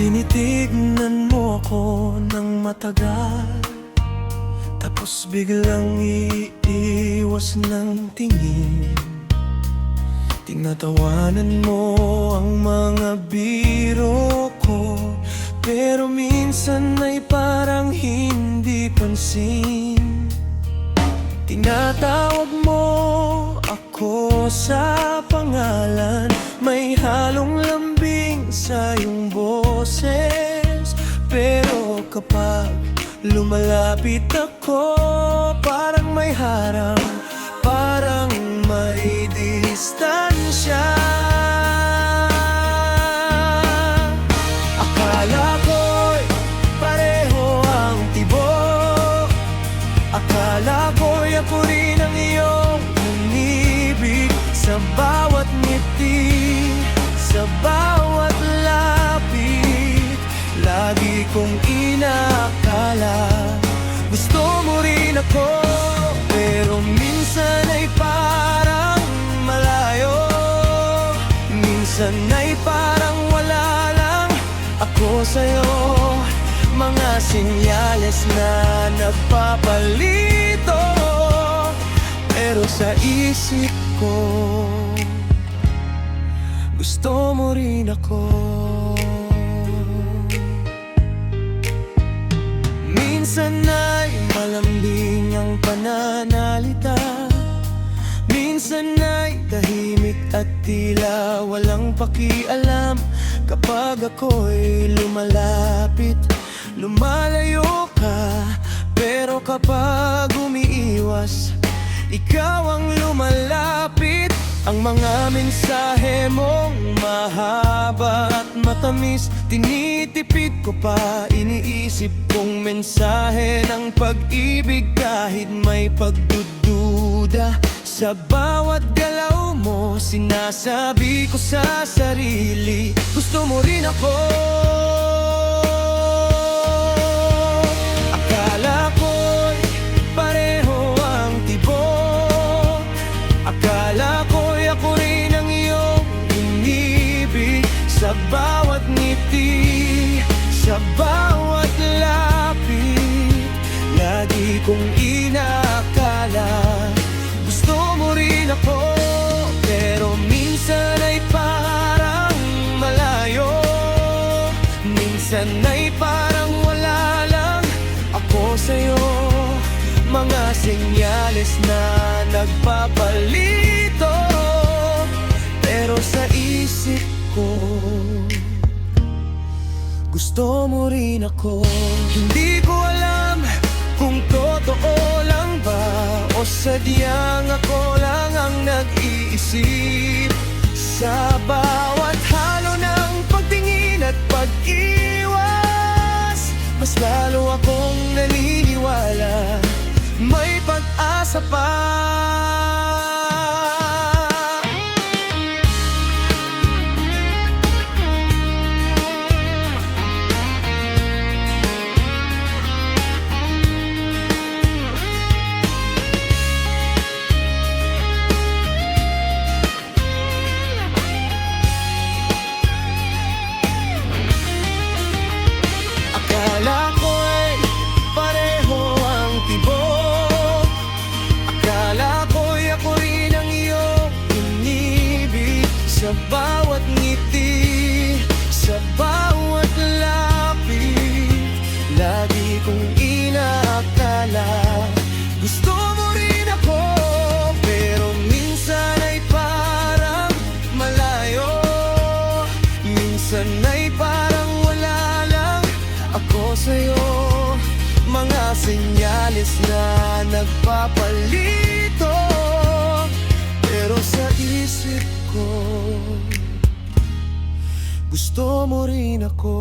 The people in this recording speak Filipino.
Tinitignan mo ako ng matagal, tapos biglang iiwas ng tingin. Tinatawanan mo ang mga biro ko, pero minsan ay parang hindi pansin. Tinatawag mo ako sa pangalan, may halong lambing sa iyong boses. Pero kapag lumalapit ako, parang may harang, parang may distansya. Akala ko'y pareho ang tibok, akala ko'y ako rin ang iyong umibig. Sa bawat ngiti, sa bawat lapit, lagi kong inakala gusto mo rin ako. Pero minsan ay parang malayo, minsan ay parang wala lang ako sa'yo. Mga senyales na nagpapalito, pero sa isip ko gusto mo rin ako. Minsan ay malambing ang pananalita, minsan ay tahimik at tila walang pakialam. Kapag ako'y lumalapit, lumalayo ka, pero kapag umiiwas, ikaw ang lumalapit. Ang mga mensahe mong mahaba at matamis, tinitipid ko pa, iniisip kong mensahe ng pag-ibig. Kahit may pagdududa sa bawat galaw mo, sinasabi ko sa sarili, gusto mo rin ako. Akala ko'y pareho ang tibok, akala ko'y ako rin ang iyong inibig. Sa bawat ngiti, sa bawat lapit, lagi kong inakala gusto mo rin ako. Pero minsan ay parang malayo, minsan ay parang wala lang ako sa'yo. Mga senyales na nagpapalito, pero sa isip ko gusto mo rin ako. Hindi ko alam kung totoo lang ba o sadyang ako lang ang nag-iisip. Sa bawat halo ng pagtingin at pag-iwas, mas lalo akong naniniwala may pag-asa pa. Akala ko'y pareho ang tibok, akala ko'y ako rin ang iyong inibig. Sa bawat ngiti, sa bawat lapit, lagi kong inakala gusto mo rin ako. Pero minsan ay parang malayo, minsan ay parang wala lang ako sa'yo. Mga senyales na nagpapalito, pero sa isip ko gusto mo rin ako.